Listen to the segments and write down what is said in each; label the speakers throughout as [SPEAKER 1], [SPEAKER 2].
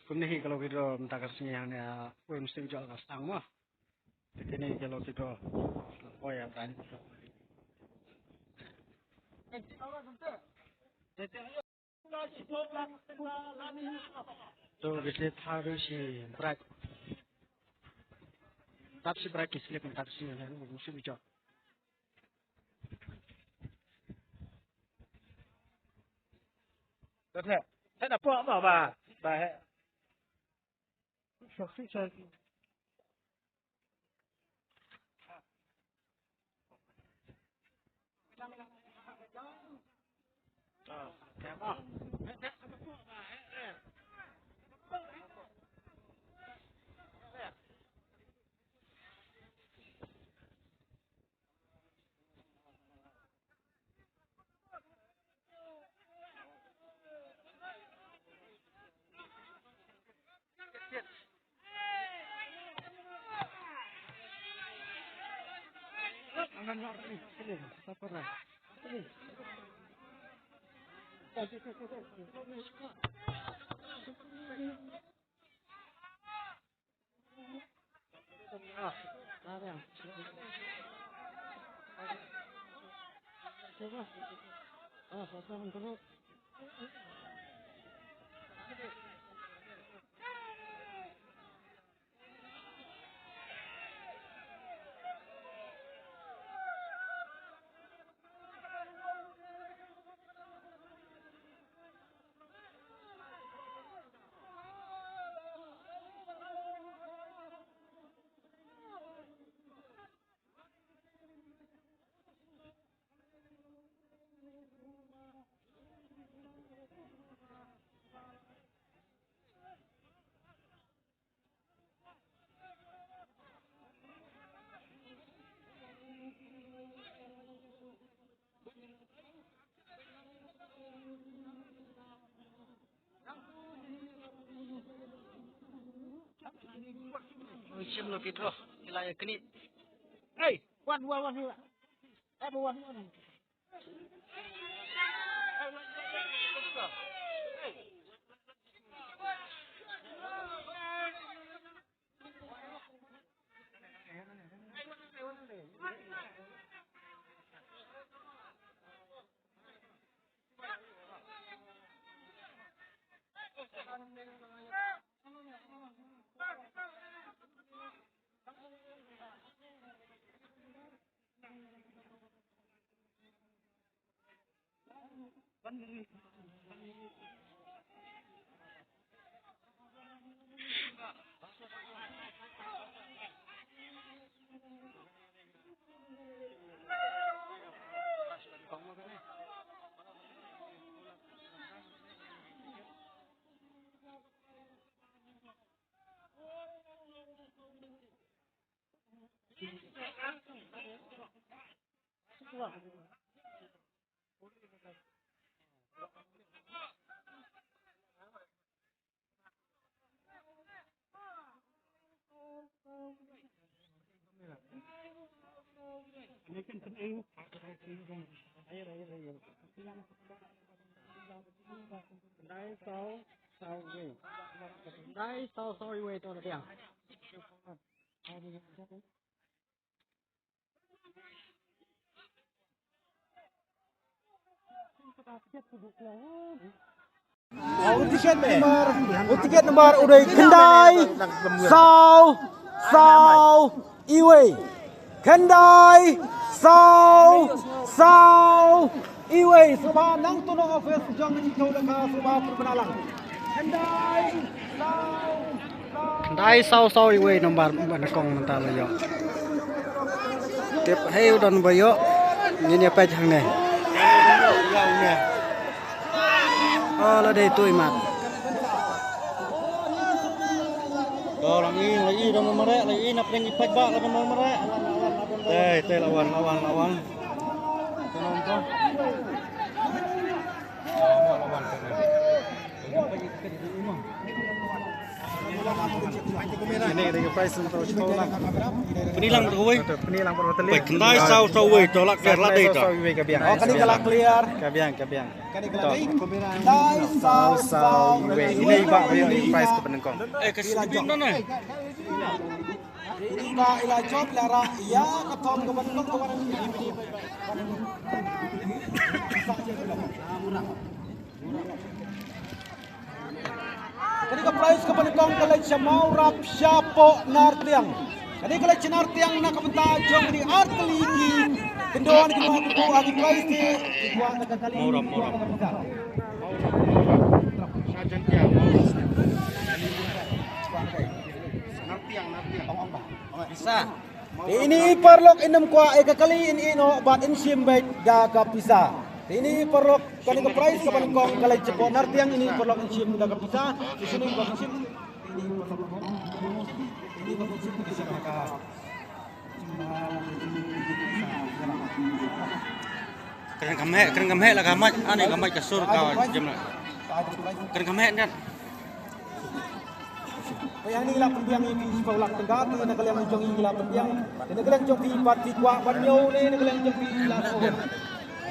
[SPEAKER 1] Kunih kalau kita minta kesinian ya, gue mesti jual kastang mah. Di sini kalau kita, oh ya berani. Tuh bisa harus sih berat. Tapi sih berat sih minta kesinian ya, mesti jual. Thế, thế là bỏ bảo bà hệ. Sọc xích chân. Đẹp không? Ini, apa lah? Ini. Ada yang. Coba. Pasang terus. Sim lo Pedro, wilayah Genit. Hey, wan. Wan. Ini kan penting. Ayo. Đây sau về. Đây sau về tôi là đèn.
[SPEAKER 2] Tiket nomor udah Kendai Sau Iwe Kendai Sau Iwe Sobat nang tunong office jangan jauh leka sobat perkenalan
[SPEAKER 1] Kendai sau iwe nomor mana kong mental yo. Tiếp hay don bayo. Ini apa jang ne? Oh là đây tôi mà.
[SPEAKER 3] Kalau lagi dah memerek, lagi nak pergi paj bak lah memerek. Teh lawan. Lawan.
[SPEAKER 1] Ini dari price untuk sekolah.
[SPEAKER 3] Penilang tu weh.
[SPEAKER 1] Penilang perwateli.
[SPEAKER 3] Baik kendai sau weh tolak ke ladai tu.
[SPEAKER 2] Kani kala clear.
[SPEAKER 1] Kabiang.
[SPEAKER 2] Kani kala dai sau
[SPEAKER 1] Ini iba price ke penengkong.
[SPEAKER 3] Kasih bin mana?
[SPEAKER 2] Iba ila job lara ya ketom ke penengkong kawan ini. Kani ka price ke penengkong kalay siya maurap siyapo nartiang. Kani kalay siya nartiang na kapentajong di arteligi. Kendoan kita kuku agi price di kuah nagkakali.
[SPEAKER 3] Maurap.
[SPEAKER 1] Sajan tiang.
[SPEAKER 3] Bisa.
[SPEAKER 2] Ini perlok inem kuah kakali ino bat insim baik da kapisa. Ini perlok kani ke price ke penengkong kalay cepot nartiang ini perlok insim da kapisa. Di sini bat insim. Ini bat insim di sana ka.
[SPEAKER 3] Keren kamhe lah kamat. Ane kamat kasur kau jam lah. Keren kamhe ni.
[SPEAKER 2] Yang ni lah pendiang ini sekolah tengah tu nak kalian menjong ini lah pendiang. Nak kalian jong pi pati kuah banyo ni nak kalian jong pi lah sohon.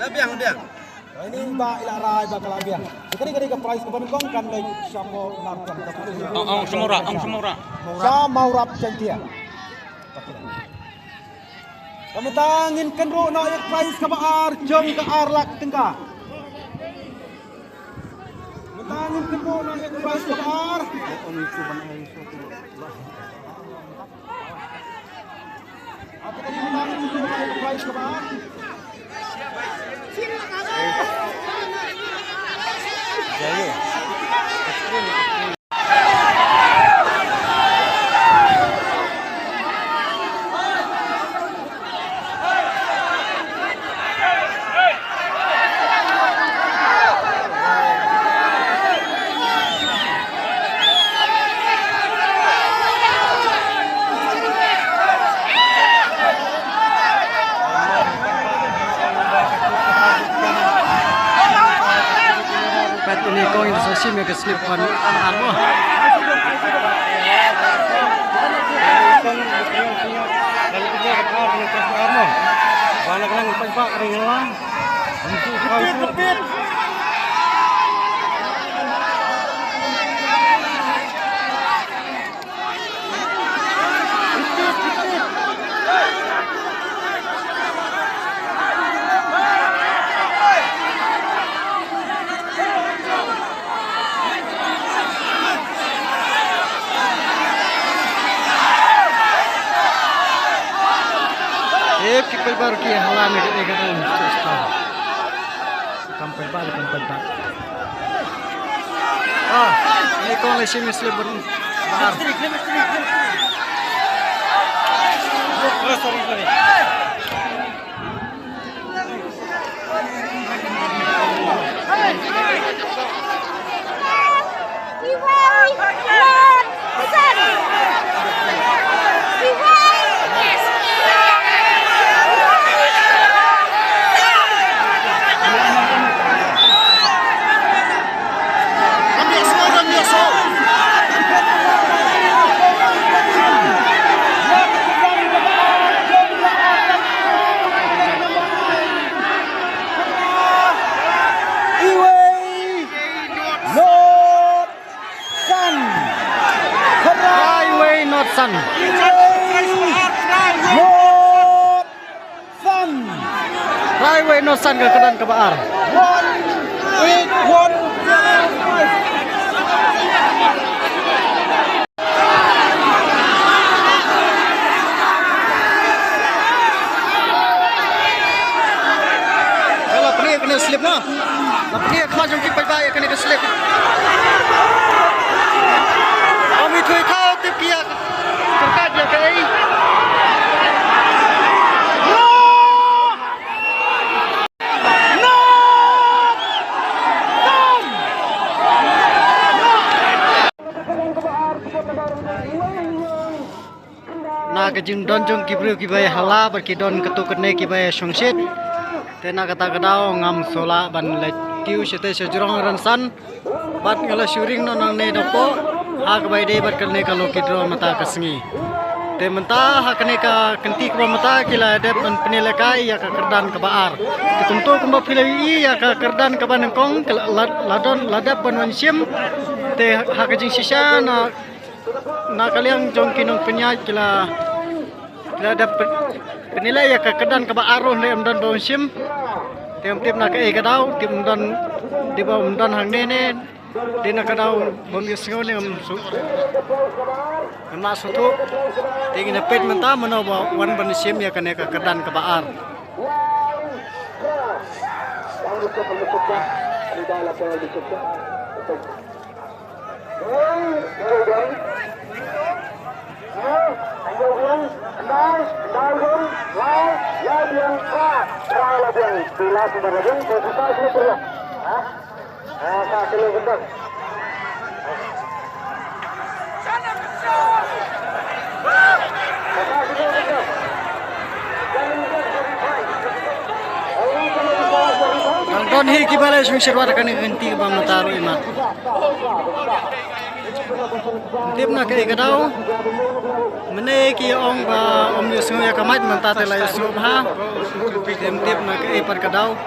[SPEAKER 3] Labiang.
[SPEAKER 2] Ini ba ila rai ba kalabiang. Sekali ke price ke penengkong kan lay siamo narkan kapulu.
[SPEAKER 3] Ang semora.
[SPEAKER 2] Sa maurap cantia. Kametangin kenro na yung price ka baar jom ka arlak tengah. Kametangin kenro na yung price ka baar. Apa tadi kametangin kenro na yung price ka baar?
[SPEAKER 3] Jaya.
[SPEAKER 1] Ini kau yang sasi mereka slip pan armo. Kipai baru kia halan ke kan susta. Kampai baru. Ini kau lesi misli bar. Sorry. Sun. Highway no sun ke kedan ke baar. 181. Kalau pernah kena slip lah. Pernah kau jom kita baik kena slip. Kami tu kau tiap terkaja kau. Na kejung don jung kibru kibai hala berkidon ketu kene kibai songsit tena kata kedau ngam sola ban le tiu sete sejurong ransan bat ngala syuring no nang ne dopo hak bayi deh berkene kalau kidro mata kesengi. Te mentah hak kene ka kenti ke mata kila dep penilai ya ka kerdan ke baar. Te tentu kumba pilih ya ka kerdan ke banengkong ladon ladap banwansim. Te hak jing sisa na kaliang jong kinong penyaj kila dap penilai ya ka kerdan ke baaruh le amdan banwansim. Tiap-tiap nak kadau tiap dan di bawah dan hang nene di nak kadau bagi sengau ni masuk tu tinggi nepet mentah mana wan bernisim ya kena ke kedan ke baar. Don hi kibala sung sirwar kan ganti ba mataro imat. Tip na kay kadau. Mene ki ong ba om yusu ya kamat mentate la yusu ha. Tip na kay par kadau.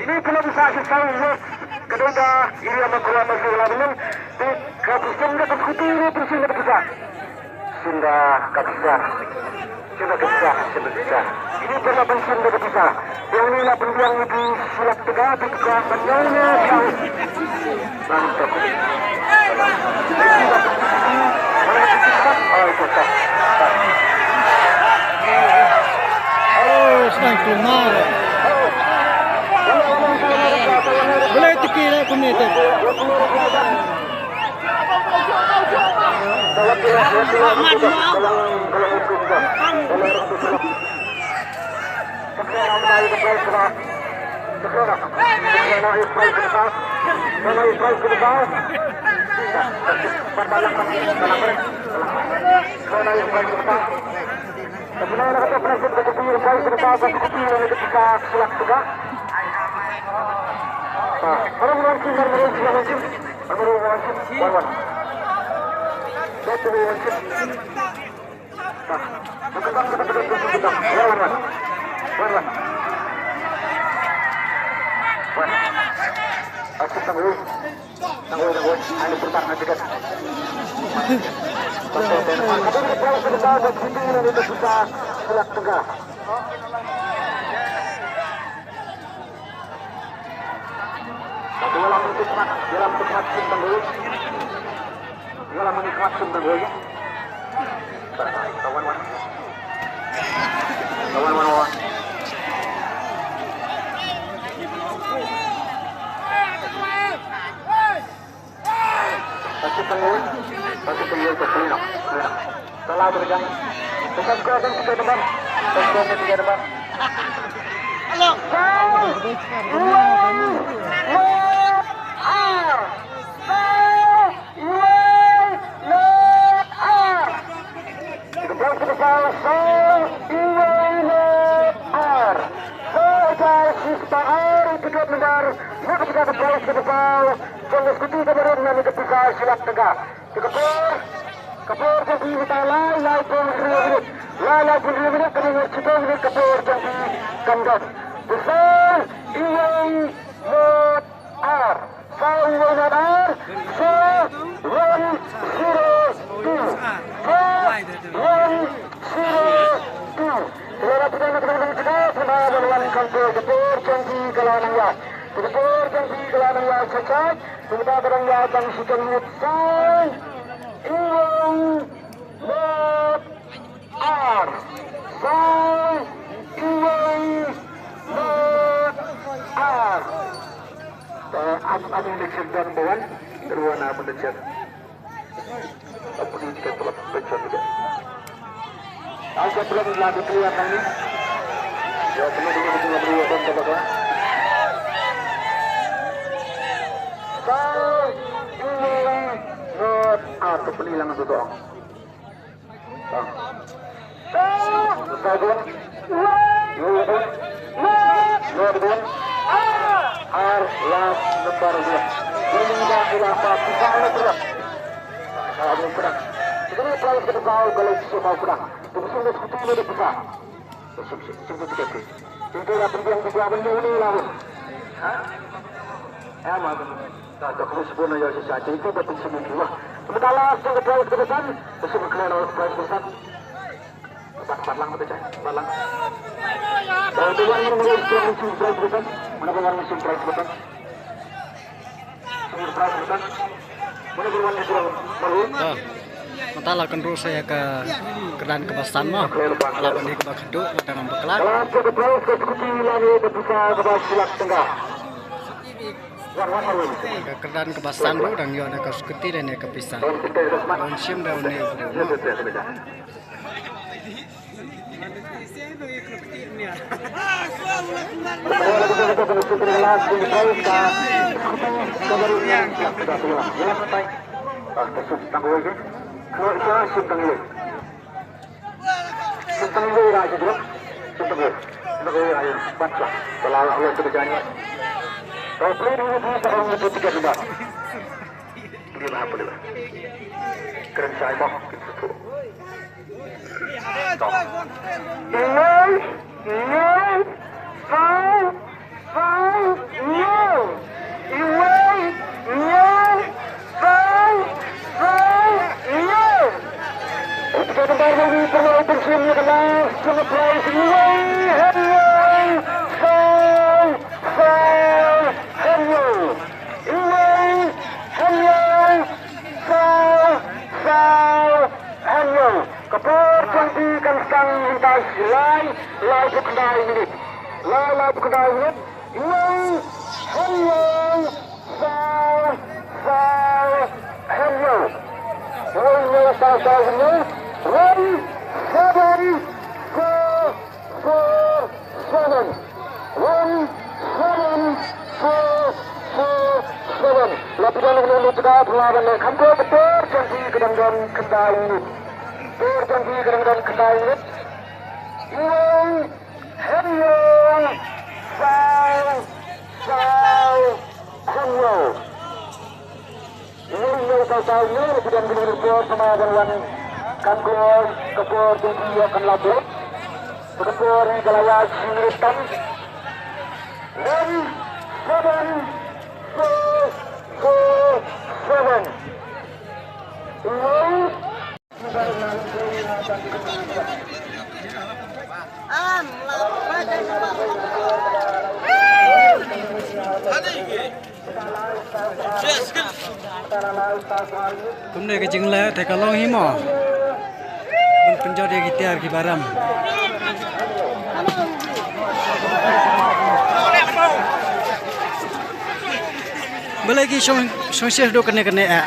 [SPEAKER 1] Ini kalau bisa saya kedua ini yang masalah belum keputusan keputusan keputusan sudah keputusan ini pernah pensiun keputusan yang ini lah pendiang itu siap tegak tegak menyalnya mantap Sedang keluar. Boleh tikir aku ni tu.
[SPEAKER 2] Sebenarnya kata presiden berkepir saya serta berkepir ketika selak tegak. Orang mungkin wan. Betul mungkin. Aku tangguh. Ada pertanyaan juga. Selak tegak. Dalam menikmat sumbang dulu. Dalam menikmat sumbang dulu ya. Kawan-kawan. Pasti pengen ke sini. Setelah berjalan Bukan kuasa tiga teman. Bukan tiga teman. Kapur jadi kita lai pun 2 minit. Lai pun 2 minit kami bercuba minit kapur jadi kandang. Besar Iwai Not R. Sau Iwai Not R. So 1-0-2. 1-0-2. Selera pidana teman-teman kita pernah melawan kapur jadi kelawan ya. Kapur jadi kelawan ya cacat. Kita barang ya bang sukan minit sang. Iwai Not R. Sang Iwai Not R. Apa yang diciptakan bawan? Terwana apa diciptakan? Apa yang diciptakan? Aku belum lagi keluar kali. Ya, belum keluar kan? Sang Iwai Not R. Penilangan itu doang. R last lembar 2. Hingga khilafah kita oleh berat. Kalau berat. Jadi kalau kita tahu kalau semua berat. Itu sudah seperti ini besar. Sungguh tidak. Itu yang penting juga ini lalu. Emang tak terus pun aja sesaji itu betul semua. Sementara sudah terlalu kebesaran, bersama kalian orang besar. Balang betul cah, balang. Kalau tu yang mengenai musim prize betul, mana yang musim prize betul? Musim prize betul. Mana yang itu baru?
[SPEAKER 1] Matala kendru saya ke keran kebasan mah. Lawan di kebak kedua dengan beklan.
[SPEAKER 2] Kalau sudah prize kesekuti lagi berbuka kebas silap tengah.
[SPEAKER 1] Ke keran kebasan tu dan yo nak kesekuti dan nak kepisah. Daun sim daun ni. Kumne ke jingla te kalong himo. Bun penjau dia gitiar ki baram. Belagi song share do kene a.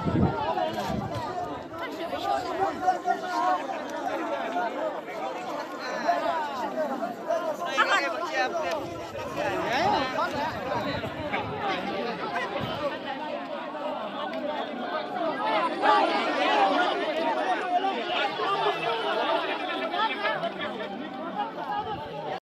[SPEAKER 4] Thank you.